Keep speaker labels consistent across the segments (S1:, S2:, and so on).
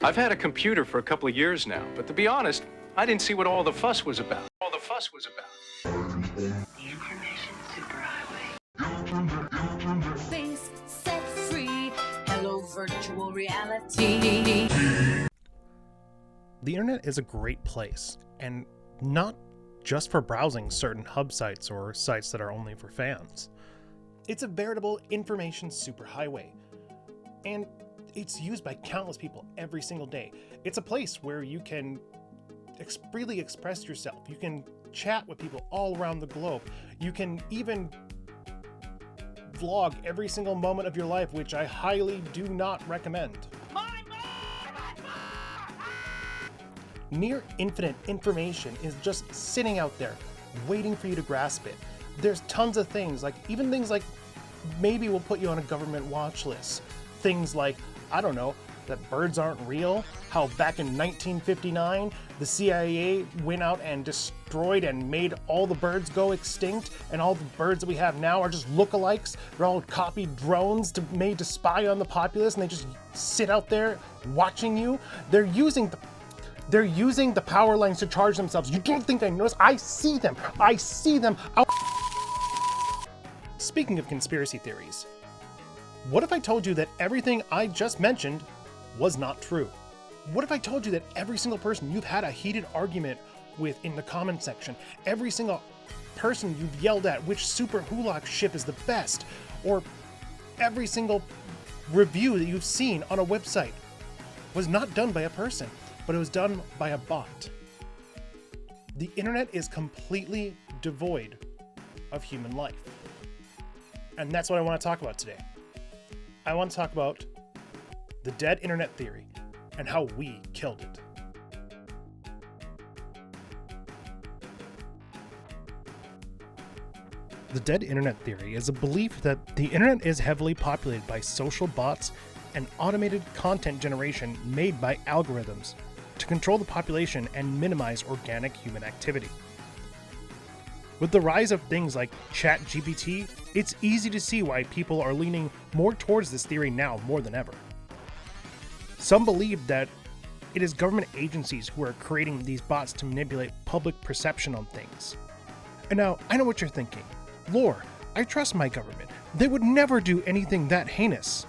S1: I've had a computer for a couple of years now, but to be honest, I didn't see what all the fuss was about.
S2: Information superhighway. Space set free. Hello, virtual reality.
S3: The internet is a great place, and not just for browsing certain hub sites or sites that are only for fans. It's a veritable information superhighway, and it's used by countless people every single day. It's a place where you can freely express yourself. You can chat with people all around the globe. You can even vlog every single moment of your life, which I highly do not recommend. Near infinite information is just sitting out there, waiting for you to grasp it. There's tons of things, even things like maybe we'll put you on a government watch list. Things like, I don't know, that birds aren't real, how back in 1959, the CIA went out and destroyed and made all the birds go extinct, and all the birds that we have now are just lookalikes. They're all copied drones made to spy on the populace, and they just sit out there watching you. They're using the power lines to charge themselves. You don't think I notice? I see them. Speaking of conspiracy theories, what if I told you that everything I just mentioned was not true? What if I told you that every single person you've had a heated argument with in the comment section, every single person you've yelled at which Super Hulak ship is the best, or every single review that you've seen on a website was not done by a person, but it was done by a bot? The internet is completely devoid of human life. And that's what I want to talk about today. I want to talk about the dead internet theory and how we killed it. The dead internet theory is a belief that the internet is heavily populated by social bots and automated content generation made by algorithms to control the population and minimize organic human activity. With the rise of things like ChatGPT, it's easy to see why people are leaning more towards this theory now more than ever. Some believe that it is government agencies who are creating these bots to manipulate public perception on things. And now, I know what you're thinking. Lore, I trust my government. They would never do anything that heinous.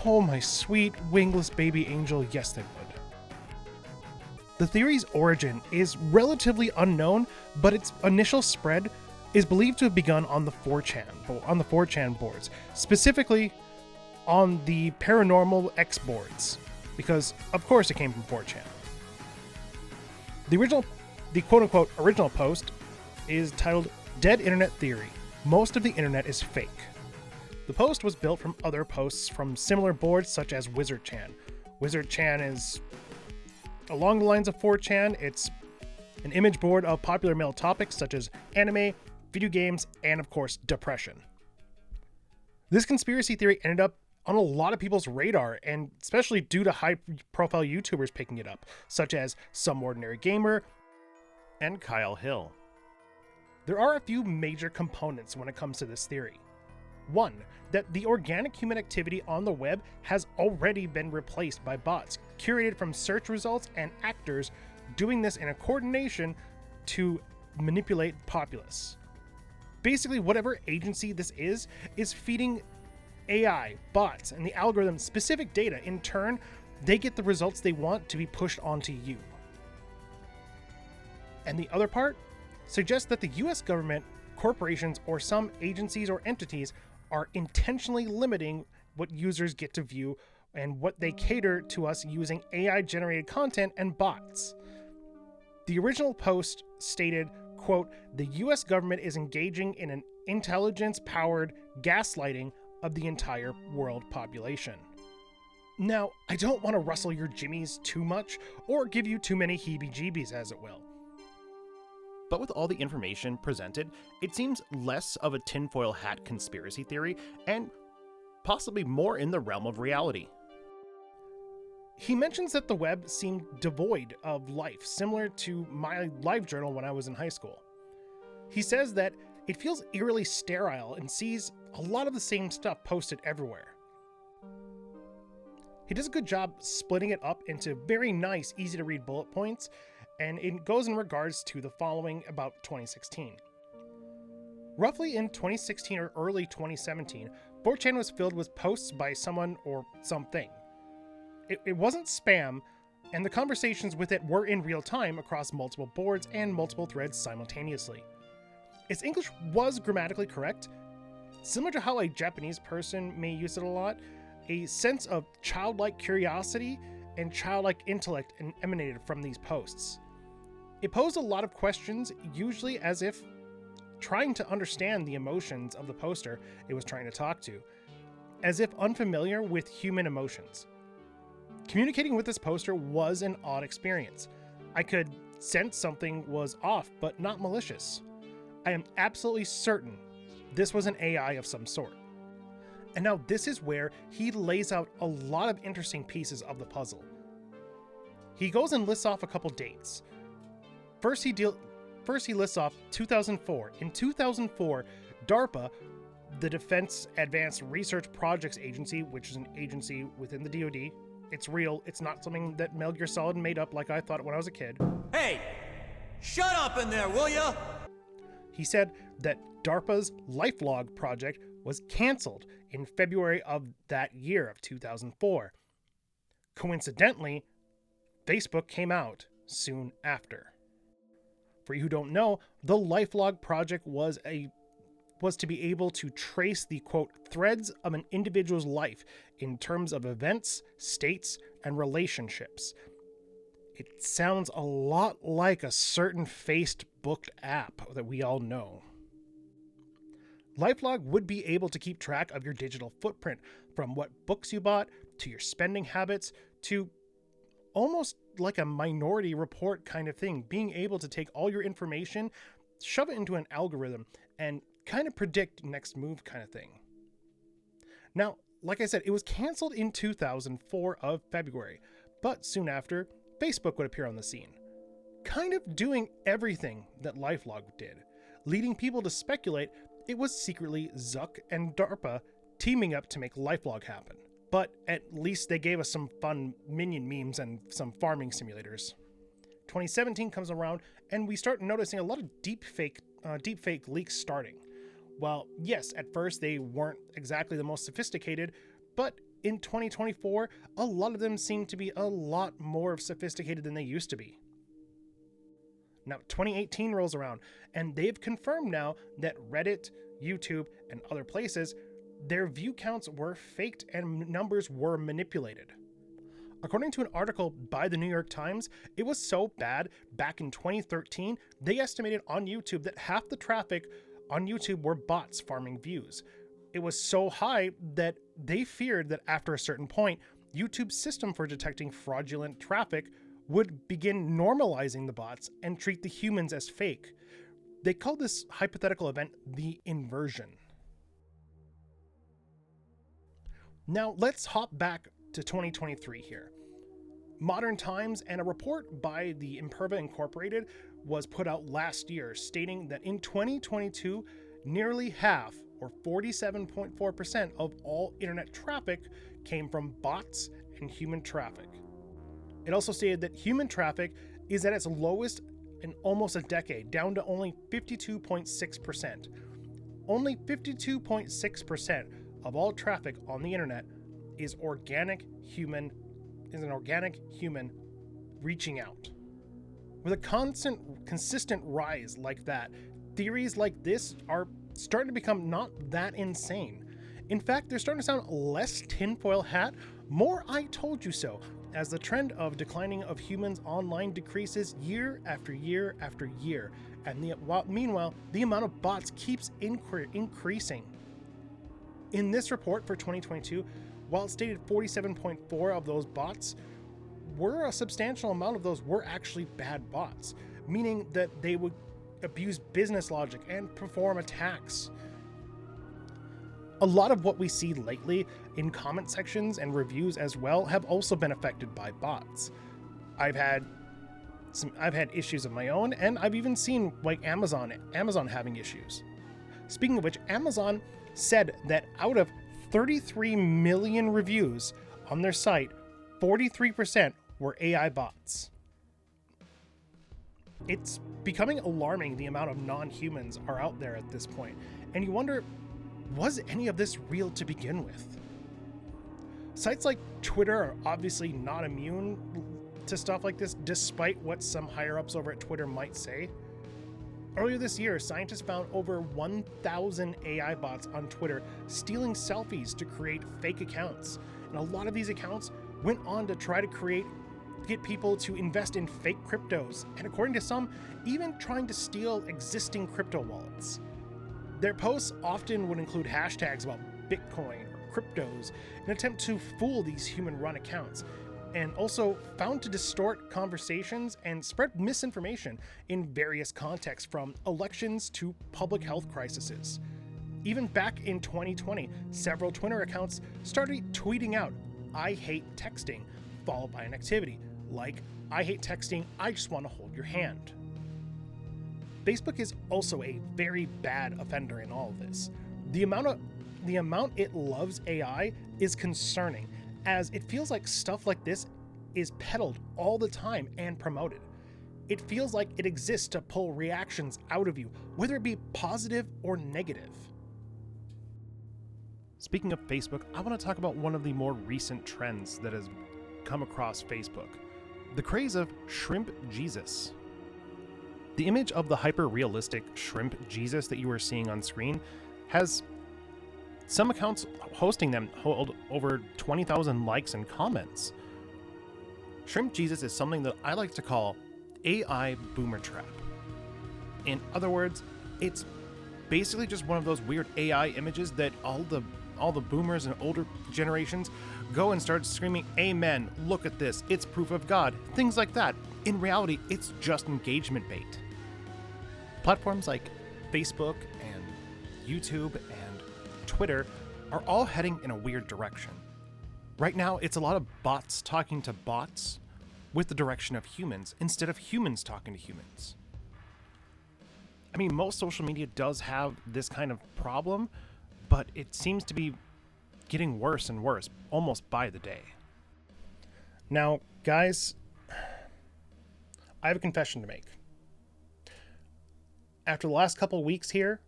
S3: Oh, my sweet, wingless baby angel, yes they would. The theory's origin is relatively unknown, but its initial spread is believed to have begun on the 4chan boards, specifically on the Paranormal X boards, because of course it came from 4chan. The quote-unquote original post is titled Dead Internet Theory. Most of the internet is fake. The post was built from other posts from similar boards such as WizardChan. WizardChan is along the lines of 4chan. It's an image board of popular male topics such as anime, video games, and of course, depression. This conspiracy theory ended up on a lot of people's radar, and especially due to high-profile YouTubers picking it up, such as Some Ordinary Gamer and Kyle Hill. There are a few major components when it comes to this theory. One, that the organic human activity on the web has already been replaced by bots, curated from search results and actors doing this in a coordination to manipulate the populace. Basically, whatever agency this is feeding AI, bots, and the algorithm specific data. In turn, they get the results they want to be pushed onto you. And the other part suggests that the US government, corporations, or some agencies or entities are intentionally limiting what users get to view and what they cater to us using AI-generated content and bots. The original post stated, quote, "The US government is engaging in an intelligence-powered gaslighting of the entire world population." Now, I don't want to rustle your jimmies too much or give you too many heebie-jeebies, as it will. But with all the information presented, it seems less of a tinfoil hat conspiracy theory and possibly more in the realm of reality. He mentions that the web seemed devoid of life, similar to my live journal when I was in high school. He says that it feels eerily sterile and sees a lot of the same stuff posted everywhere. He does a good job splitting it up into very nice, easy to read bullet points, and it goes in regards to the following about 2016. Roughly in 2016 or early 2017, 4chan was filled with posts by someone or something. It wasn't spam, and the conversations with it were in real time across multiple boards and multiple threads simultaneously. Its English was grammatically correct. Similar to how a Japanese person may use it a lot, a sense of childlike curiosity and childlike intellect emanated from these posts. It posed a lot of questions, usually as if trying to understand the emotions of the poster it was trying to talk to, as if unfamiliar with human emotions. Communicating with this poster was an odd experience. I could sense something was off, but not malicious. I am absolutely certain this was an AI of some sort. And now this is where he lays out a lot of interesting pieces of the puzzle. He goes and lists off a couple dates. First he lists off 2004. In 2004, DARPA, the Defense Advanced Research Projects Agency, which is an agency within the DoD, it's real, it's not something that Metal Gear Solid made up like I thought when I was a kid.
S4: Hey! Shut up in there, will ya?
S3: He said that DARPA's LifeLog project was canceled in February of that year of 2004. Coincidentally, Facebook came out soon after. For you who don't know, the LifeLog project was to be able to trace the, quote, threads of an individual's life in terms of events, states, and relationships. It sounds a lot like a certain Facebook app that we all know. LifeLog would be able to keep track of your digital footprint, from what books you bought, to your spending habits, to almost like a Minority Report kind of thing, being able to take all your information, shove it into an algorithm, and kind of predict next move kind of thing. Now, like I said, it was canceled in 2004 of February, but soon after, Facebook would appear on the scene, kind of doing everything that LifeLog did, leading people to speculate it was secretly Zuck and DARPA teaming up to make LifeLog happen. But at least they gave us some fun minion memes and some farming simulators. 2017 comes around, and we start noticing a lot of deepfake leaks starting. Well, yes, at first they weren't exactly the most sophisticated, but in 2024, a lot of them seem to be a lot more sophisticated than they used to be. Now, 2018 rolls around, and they've confirmed now that Reddit, YouTube, and other places, their view counts were faked and numbers were manipulated. According to an article by the New York Times, it was so bad back in 2013, they estimated on YouTube that half the traffic on YouTube were bots farming views. It was so high that they feared that after a certain point, YouTube's system for detecting fraudulent traffic would begin normalizing the bots and treat the humans as fake. They called this hypothetical event the inversion. Now let's hop back to 2023 here. Modern Times and a report by the Imperva Incorporated was put out last year stating that in 2022, nearly half, or 47.4% of all internet traffic came from bots and human traffic. It also stated that human traffic is at its lowest in almost a decade, down to only 52.6%. Only 52.6% of all traffic on the internet is an organic human reaching out. With a consistent rise like that, theories like this are starting to become not that insane. In fact, they're starting to sound less tinfoil hat, more I told you so, as the trend of declining of humans online decreases year after year after year, and meanwhile, the amount of bots keeps increasing. In this report for 2022, while it stated 47.4 of those bots were a substantial amount of those were actually bad bots, meaning that they would abuse business logic and perform attacks. A lot of what we see lately in comment sections and reviews as well have also been affected by bots. I've had issues of my own, and I've even seen like Amazon having issues. Speaking of which, Amazon said that out of 33 million reviews on their site, 43% were AI bots. It's becoming alarming the amount of non-humans are out there at this point, and you wonder, was any of this real to begin with? Sites like Twitter are obviously not immune to stuff like this, despite what some higher-ups over at Twitter might say. Earlier this year, scientists found over 1,000 AI bots on Twitter stealing selfies to create fake accounts, and a lot of these accounts went on to try to get people to invest in fake cryptos, and according to some, even trying to steal existing crypto wallets. Their posts often would include hashtags about Bitcoin or cryptos in an attempt to fool these human-run accounts, and also found to distort conversations and spread misinformation in various contexts, from elections to public health crises. Even back in 2020, several Twitter accounts started tweeting out, "I hate texting," followed by an activity like, "I hate texting, I just want to hold your hand." Facebook is also a very bad offender in all of this. The amount it loves AI is concerning, as it feels like stuff like this is peddled all the time and promoted. It feels like it exists to pull reactions out of you, whether it be positive or negative. Speaking of Facebook, I want to talk about one of the more recent trends that has come across Facebook: the craze of Shrimp Jesus. The image of the hyper-realistic Shrimp Jesus that you are seeing on screen has some accounts hosting them hold over 20,000 likes and comments. Shrimp Jesus is something that I like to call AI boomer trap. In other words, it's basically just one of those weird AI images that all the boomers and older generations go and start screaming, "Amen, look at this, it's proof of God," things like that. In reality, it's just engagement bait. Platforms like Facebook and YouTube and Twitter are all heading in a weird direction. Right now, it's a lot of bots talking to bots with the direction of humans instead of humans talking to humans. I mean, most social media does have this kind of problem, but it seems to be getting worse and worse, almost by the day. Now, guys, I have a confession to make. After the last couple of weeks here,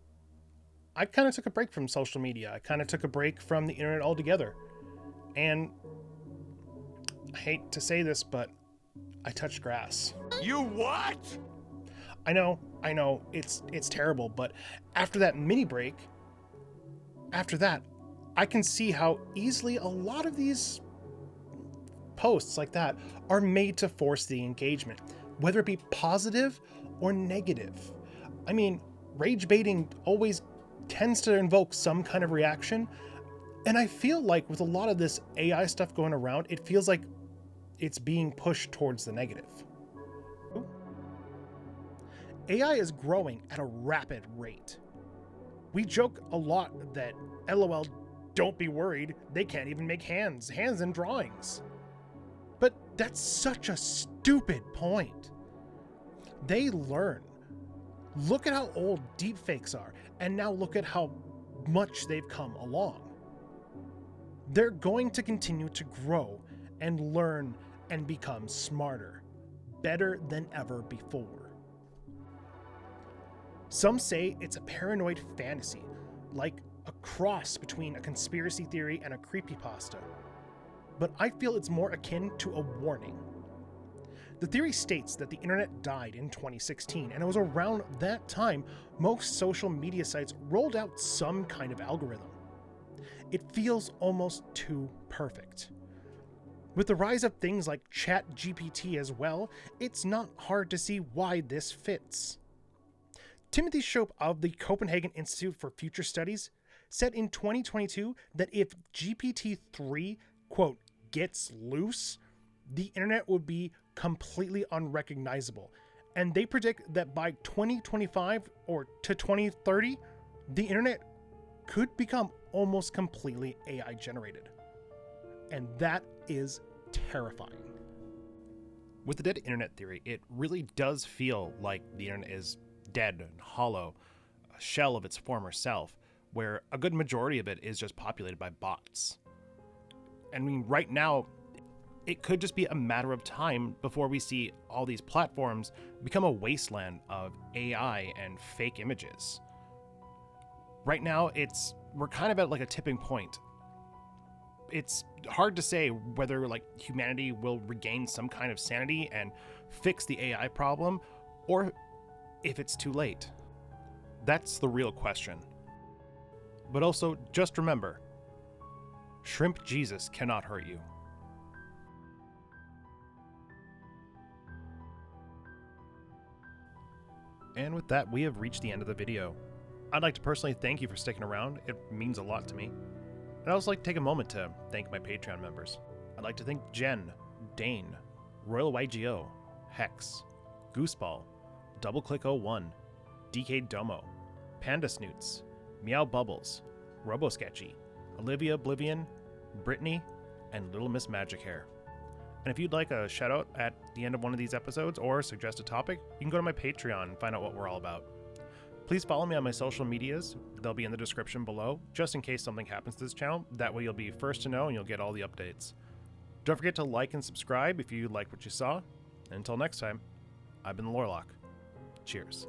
S3: I kind of took a break from social media. I kind of took a break from the internet altogether. And I hate to say this, but I touched grass.
S4: You what?
S3: I know, it's terrible, but after that mini break, after that, I can see how easily a lot of these posts like that are made to force the engagement, whether it be positive or negative. I mean, rage baiting always tends to invoke some kind of reaction, and I feel like with a lot of this AI stuff going around, it feels like it's being pushed towards the negative. AI is growing at a rapid rate. We joke a lot that, LOL, don't be worried, they can't even make hands in drawings. But that's such a stupid point. They learn. Look at how old deepfakes are, and now look at how much they've come along. They're going to continue to grow and learn and become smarter, better than ever before. Some say it's a paranoid fantasy, like a cross between a conspiracy theory and a creepypasta. But I feel it's more akin to a warning. The theory states that the internet died in 2016, and it was around that time most social media sites rolled out some kind of algorithm. It feels almost too perfect. With the rise of things like ChatGPT as well, it's not hard to see why this fits. Timothy Shope of the Copenhagen Institute for Future Studies said in 2022 that if GPT-3, quote, gets loose, the internet would be completely unrecognizable. And they predict that by 2025 or to 2030, the internet could become almost completely AI generated. And that is terrifying. With the dead internet theory, it really does feel like the internet is dead and hollow, a shell of its former self, where a good majority of it is just populated by bots. I mean, right now, it could just be a matter of time before we see all these platforms become a wasteland of AI and fake images. Right now, we're kind of at like a tipping point. It's hard to say whether like humanity will regain some kind of sanity and fix the AI problem, or if it's too late. That's the real question. But also, just remember, Shrimp Jesus cannot hurt you. And with that, we have reached the end of the video. I'd like to personally thank you for sticking around. It means a lot to me. I'd also like to take a moment to thank my Patreon members. I'd like to thank Jen, Dane, Royal YGO, Hex, Gooseball, DoubleClick01, DK Domo, Panda Snoots, Meow Bubbles, RoboSketchy, Olivia Oblivion, Brittany, and Little Miss Magic Hair. And if you'd like a shout out at the end of one of these episodes or suggest a topic, you can go to my Patreon and find out what we're all about. Please follow me on my social medias. They'll be in the description below, just in case something happens to this channel. That way you'll be first to know and you'll get all the updates. Don't forget to like and subscribe if you like what you saw. And until next time, I've been Lorlock. Cheers.